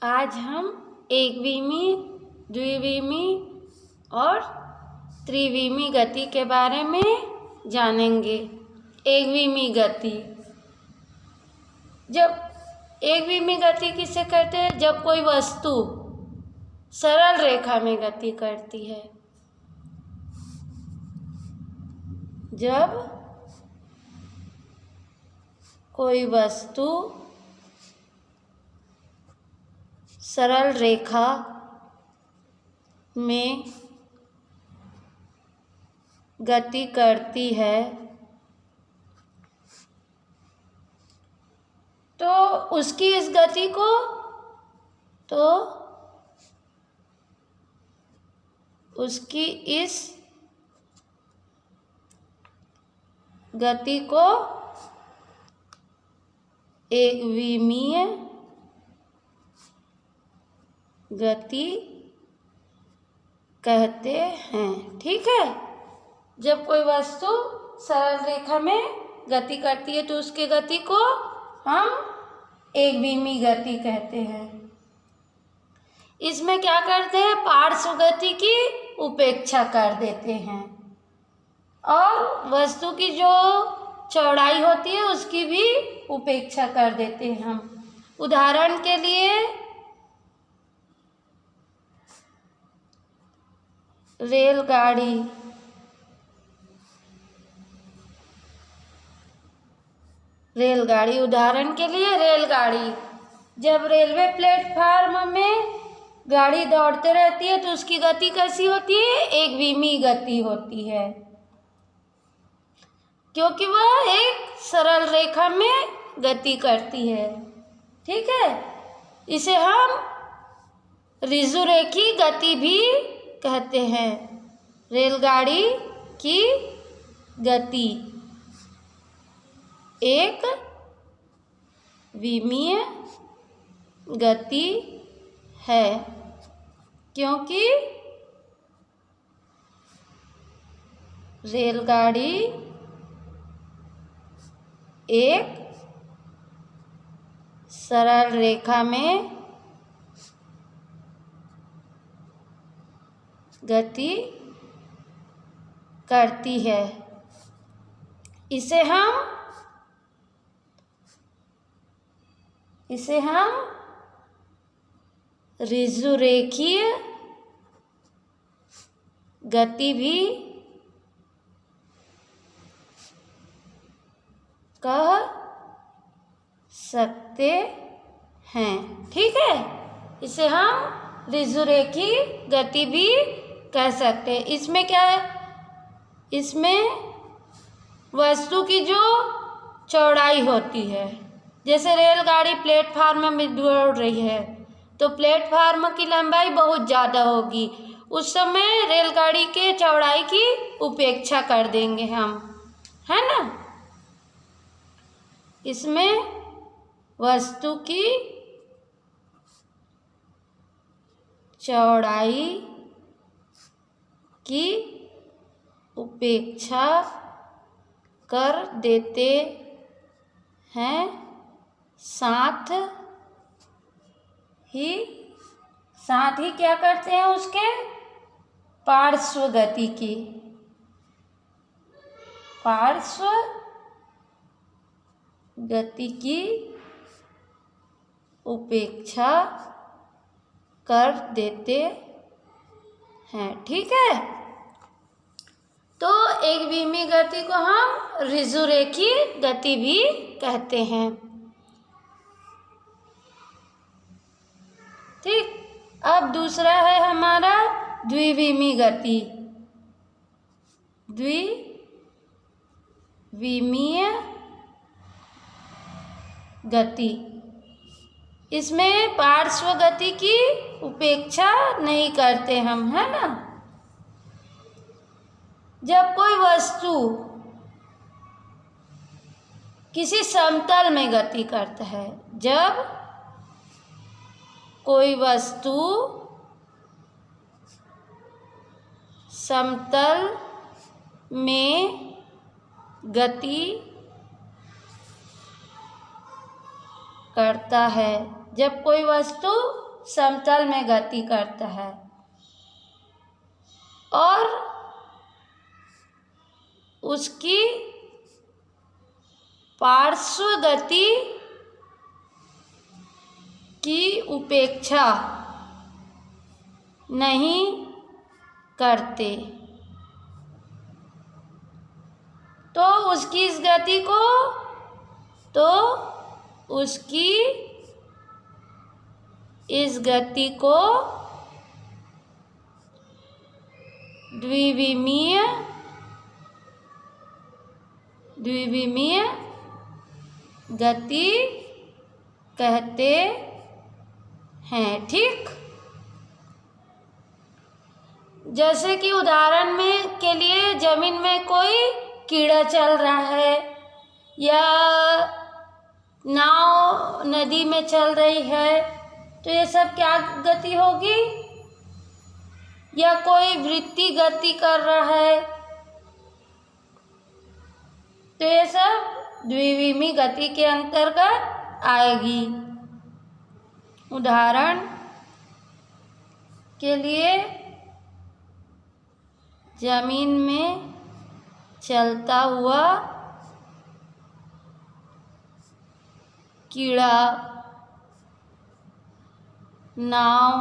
आज हम एकविमी, द्विविमी और त्रिविमी गति के बारे में जानेंगे। एकविमी गति, जब एकविमी गति किसे कहते हैं? जब कोई वस्तु सरल रेखा में गति करती है। जब कोई वस्तु सरल रेखा में गति करती है तो उसकी इस गति को उसकी इस गति को एकविमीय गति कहते हैं। ठीक है, जब कोई वस्तु सरल रेखा में गति करती है तो उसके गति को हम एकविमी गति कहते हैं। इसमें क्या करते हैं? पार्श्व गति की उपेक्षा कर देते हैं और वस्तु की जो चौड़ाई होती है उसकी भी उपेक्षा कर देते हैं हम। उदाहरण के लिए रेलगाड़ी, उदाहरण के लिए रेलगाड़ी। जब रेलवे प्लेटफार्म में गाड़ी दौड़ते रहती है तो उसकी गति कैसी होती है? एकविमी गति होती है, क्योंकि वह एक सरल रेखा में गति करती है। ठीक है, इसे हम ऋजुरेखी गति भी कहते हैं। रेलगाड़ी की गति एक विमीय गति है, क्योंकि रेलगाड़ी एक सरल रेखा में गति करती है। इसे हम ऋजुरेखीय गति भी कह सकते हैं। ठीक है, इसे हम ऋजुरेखी गति भी कह सकते हैं। इसमें क्या है? इसमें वस्तु की जो चौड़ाई होती है, जैसे रेलगाड़ी प्लेटफार्म में दौड़ रही है तो प्लेटफार्म की लंबाई बहुत ज़्यादा होगी, उस समय रेलगाड़ी के चौड़ाई की उपेक्षा कर देंगे हम, है ना। इसमें वस्तु की चौड़ाई की उपेक्षा कर देते हैं, साथ ही क्या करते हैं? उसके पार्श्व गति की उपेक्षा कर देते हैं। ठीक है, तो एकविमी गति को हम ऋजुरेखी गति भी कहते हैं। ठीक, अब दूसरा है हमारा द्विविमी गति। द्विविमीय गति, इसमें पार्श्व गति की उपेक्षा नहीं करते हम, है ना। जब कोई वस्तु किसी समतल में गति करता है, जब कोई वस्तु समतल में गति करता है, जब कोई वस्तु समतल में गति करता है और उसकी पार्श्व गति की उपेक्षा नहीं करते, तो उसकी इस गति को द्विविमीय गति कहते हैं। ठीक, जैसे कि उदाहरण में के लिए जमीन में कोई कीड़ा चल रहा है या नाव नदी में चल रही है, तो ये सब क्या गति होगी? या कोई वृत्ति गति कर रहा है, तो ये सब द्विविमीय गति के अंतर्गत आएगी। उदाहरण के लिए जमीन में चलता हुआ कीड़ा, नाव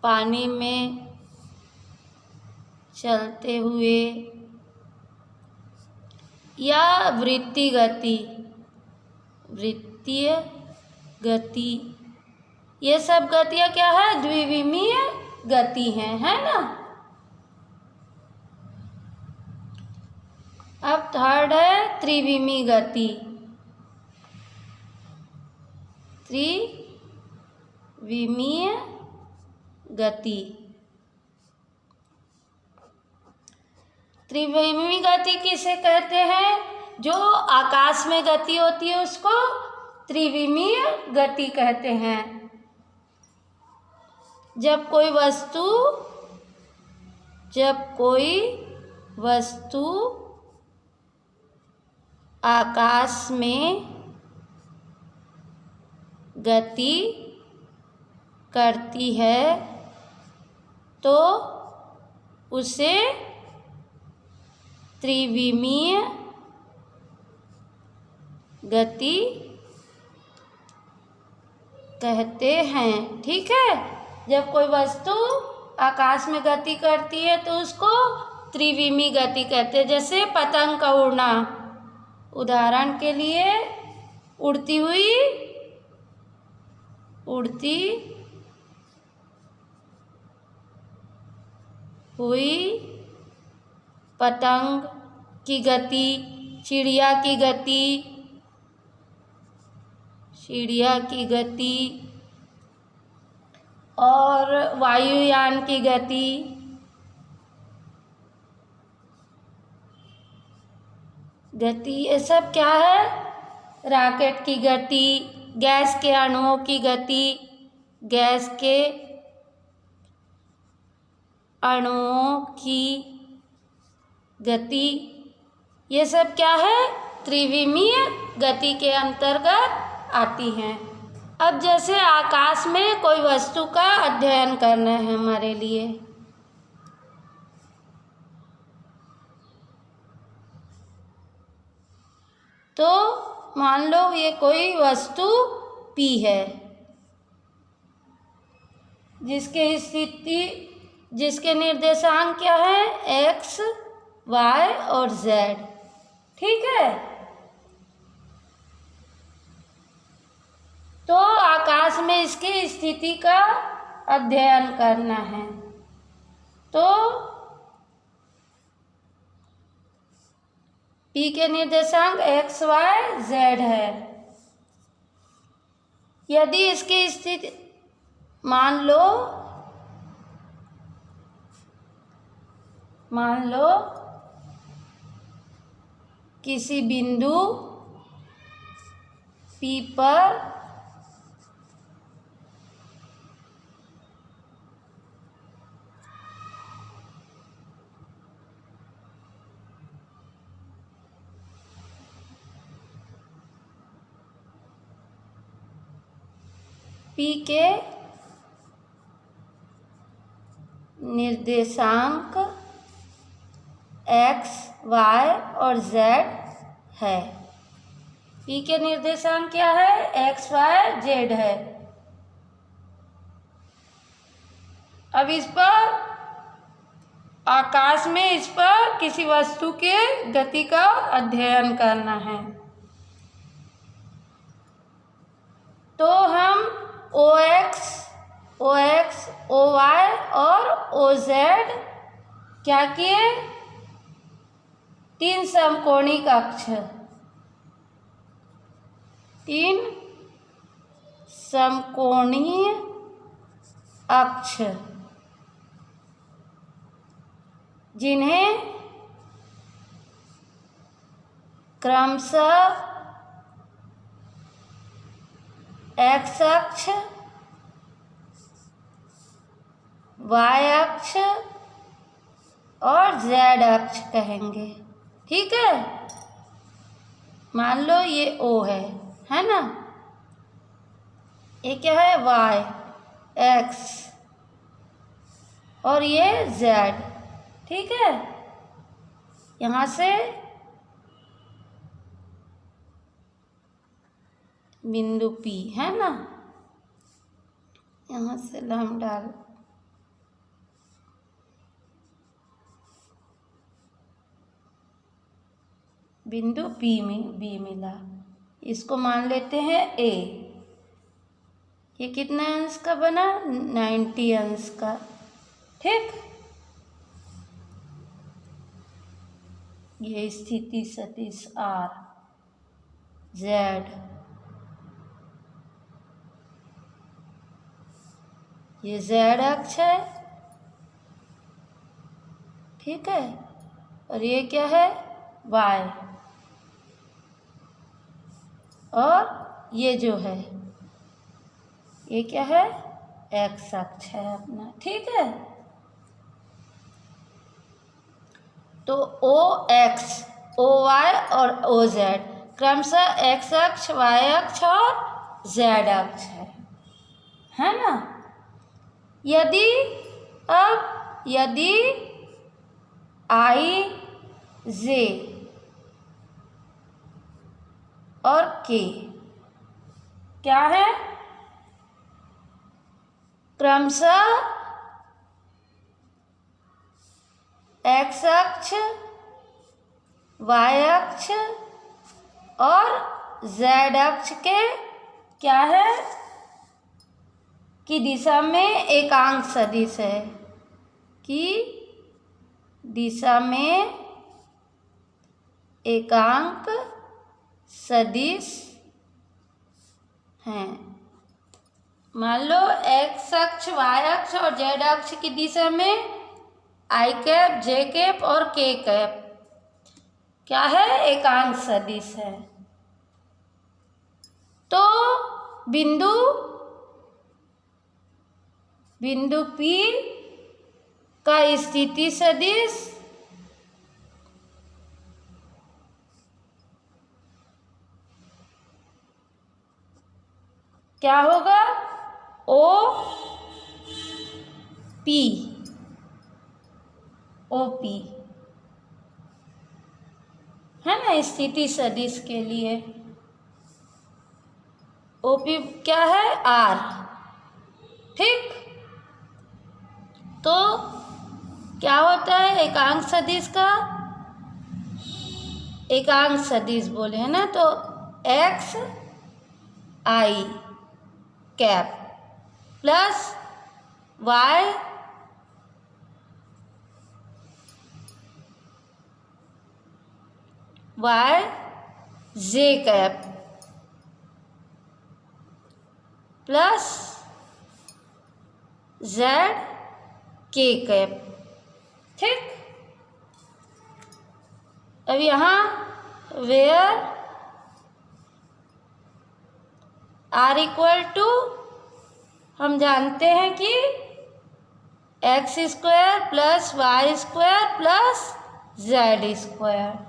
पानी में चलते हुए, या वृत्तीय गति, ये सब गतियाँ क्या है? द्विविमीय गति है ना। अब थर्ड है त्रिविमीय गति। त्रिविमीय गति किसे कहते हैं? जो आकाश में गति होती है उसको त्रिविमीय गति कहते हैं। जब कोई वस्तु आकाश में गति करती है तो उसे त्रिविमीय गति कहते हैं। ठीक है, जब कोई वस्तु आकाश में गति करती है तो उसको त्रिविमीय गति कहते हैं। जैसे पतंग का उड़ना, उदाहरण के लिए उड़ती हुई पतंग की गति, चिड़िया की गति और वायुयान की गति, ये सब क्या है? रॉकेट की गति, गैस के अणुओं की गति, गैस के अणुओं की गति, ये सब क्या है? त्रिविमीय गति के अंतर्गत आती हैं। अब जैसे आकाश में कोई वस्तु का अध्ययन करना है हमारे लिए, तो मान लो ये कोई वस्तु P है जिसके निर्देशांक क्या है? X, Y और Z। ठीक है, तो आकाश में इसकी स्थिति का अध्ययन करना है, तो P के निर्देशांक X, Y, Z है। यदि इसकी स्थिति मान लो किसी बिंदु P पर पी के निर्देशांक x, y और z है। पी के निर्देशांक क्या है? x, y, z है। अब इस पर आकाश में इस पर किसी वस्तु के गति का अध्ययन करना है। तो हम OX, OY और OZ क्या किए? 3 समकोणिक अक्ष, 3 समकोणीय अक्ष जिन्हें क्रमशः x अक्ष, y अक्ष और z अक्ष कहेंगे। ठीक है, मान लो ये O है ना, ये क्या है? y, x और ये z। ठीक है, यहाँ से बिंदु P है ना, यहाँ से हम डाल बिंदु P में B मिला, इसको मान लेते हैं A। ये कितना अंश का बना? 90 अंश का। ठीक, ये स्थिति सदिश R, Z, ये Z अक्ष है। ठीक है, और ये क्या है? Y, और ये जो है ये क्या है? X अक्ष है अपना। ठीक है, तो OX, OY और OZ क्रमशः X अक्ष, Y अक्ष और Z अक्ष है ना। यदि I, J और K क्या है? क्रमशः x अक्ष, y अक्ष और z अक्ष के क्या है की दिशा में एकांक सदिश है, कि दिशा में एकांक सदिश हैं। मान लो x अक्ष, y अक्ष और z अक्ष की दिशा में i कैप, j कैप और k कैप क्या है? एकांक सदिश है। तो बिंदु P का स्थिति सदिश क्या होगा? OP है ना, स्थिति सदिश के लिए OP क्या है? R। ठीक, तो क्या होता है एकांक सदिश का? एकांक सदिश बोले है ना, तो x i cap plus y j cap plus z k cap. ठीक, अब यहाँ वेयर r इक्वल टू हम जानते हैं कि x square plus y square plus z square.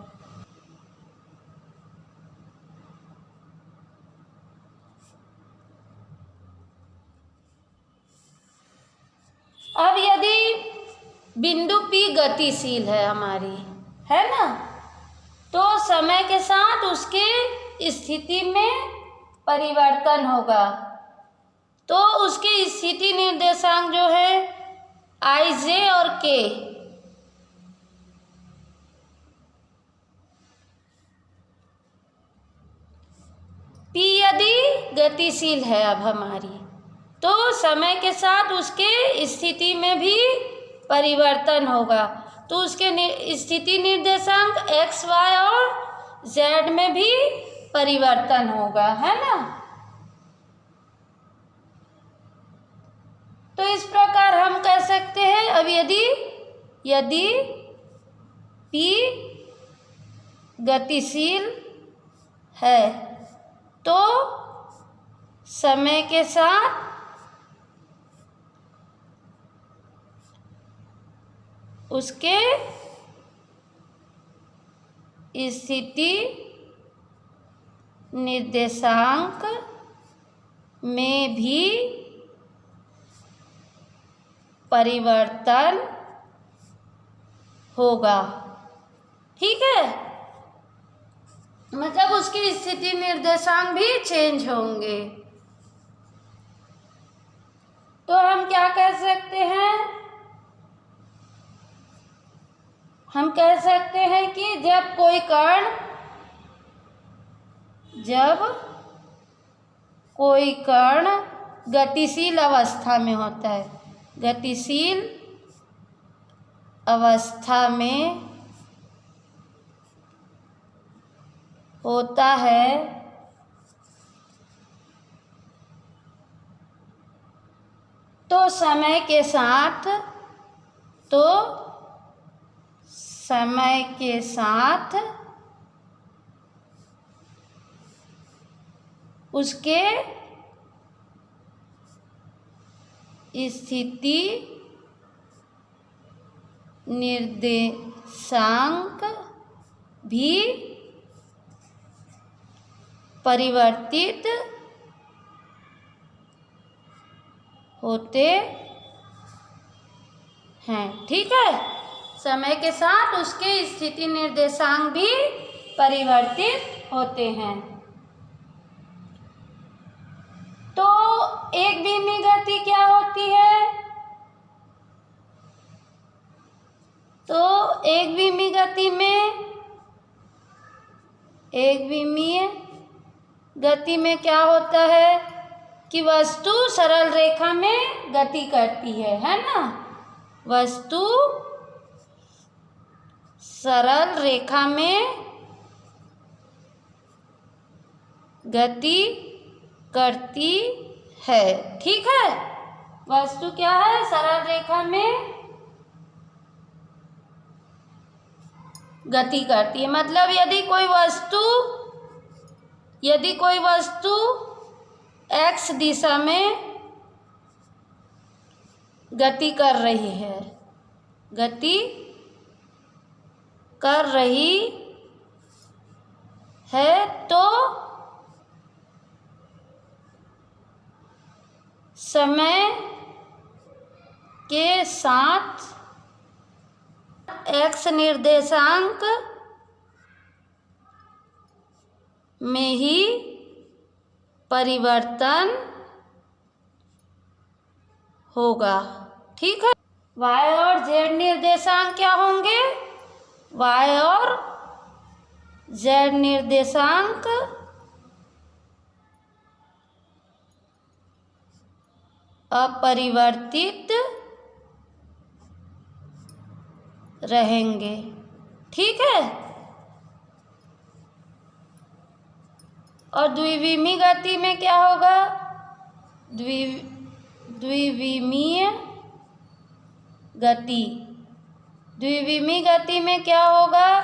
अब यदि बिंदु P गतिशील है हमारी, है ना, तो समय के साथ उसके स्थिति में परिवर्तन होगा। तो उसके स्थिति निर्देशांक जो है I, J और K, P यदि गतिशील है अब हमारी, तो समय के साथ उसके स्थिति में भी परिवर्तन होगा। तो उसके स्थिति निर्देशांक X, Y और Z में भी परिवर्तन होगा, है ना। तो इस प्रकार हम कह सकते हैं, अब यदि P गतिशील है तो समय के साथ उसके स्थिति निर्देशांक में भी परिवर्तन होगा। ठीक है, मतलब उसकी स्थिति निर्देशांक भी चेंज होंगे। तो हम क्या कह सकते हैं, हम कह सकते हैं कि जब कोई कण गतिशील अवस्था में होता है, गतिशील अवस्था में होता है तो समय के साथ उसके स्थिति निर्देशांक भी परिवर्तित होते हैं। ठीक है, समय के साथ उसके स्थिति निर्देशांक भी परिवर्तित होते हैं। तो एक बीमी गति क्या होती है, तो एक बीमीय गति में क्या होता है कि वस्तु सरल रेखा में गति करती है ना। वस्तु सरल रेखा में गति करती है। ठीक है, वस्तु क्या है, सरल रेखा में गति करती है। मतलब यदि कोई वस्तु x दिशा में गति कर रही है तो समय के साथ x निर्देशांक में ही परिवर्तन होगा। ठीक है, y और z निर्देशांक क्या होंगे, y और z निर्देशांक अपरिवर्तित रहेंगे। ठीक है, और द्विविमीय गति में क्या होगा, द्विविमीय गति में क्या होगा,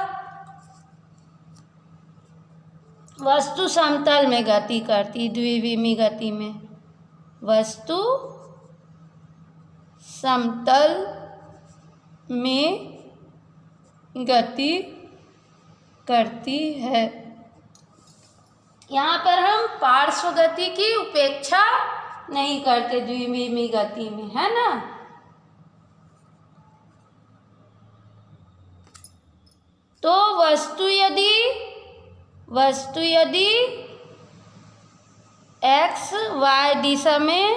वस्तु समतल में गति करती। द्विविमीय गति में वस्तु समतल में गति करती है। यहाँ पर हम पार्श्व गति की उपेक्षा नहीं करते द्विविमीय गति में, है ना। तो वस्तु यदि एक्स वाई दिशा में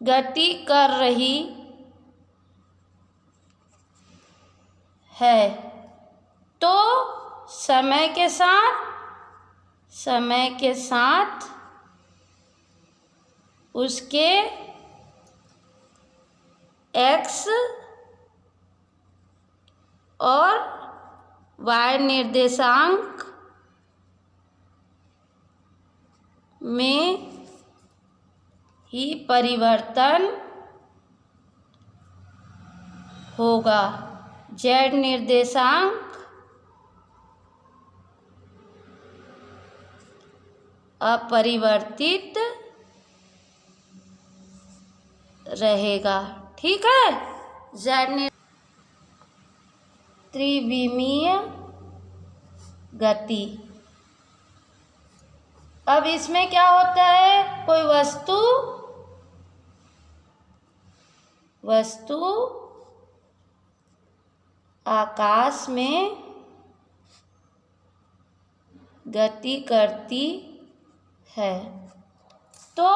गति कर रही है तो समय के साथ उसके एक्स और वाई निर्देशांक में ही परिवर्तन होगा। जेड निर्देशांक अपरिवर्तित रहेगा। ठीक है। जेड त्रिविमीय गति। अब इसमें क्या होता है, कोई वस्तु आकाश में गति करती है तो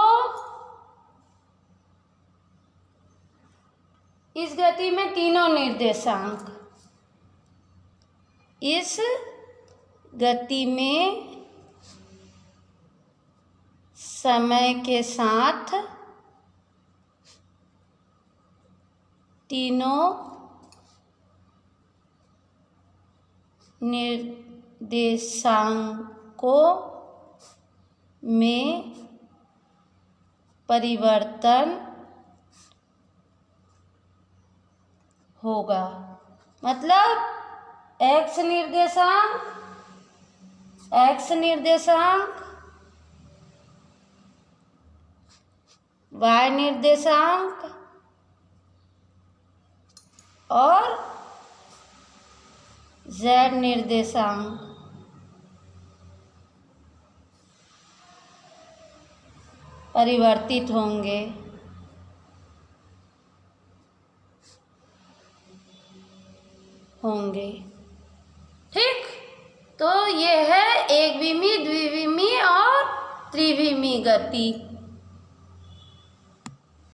इस गति में तीनों निर्देशांक, इस गति में समय के साथ तीनों निर्देशांकों में परिवर्तन होगा। मतलब एक्स निर्देशांक वाई निर्देशांक और जेड निर्देशांक परिवर्तित होंगे। ठीक। तो ये है एकविमीय, द्विविमीय और त्रिविमीय गति।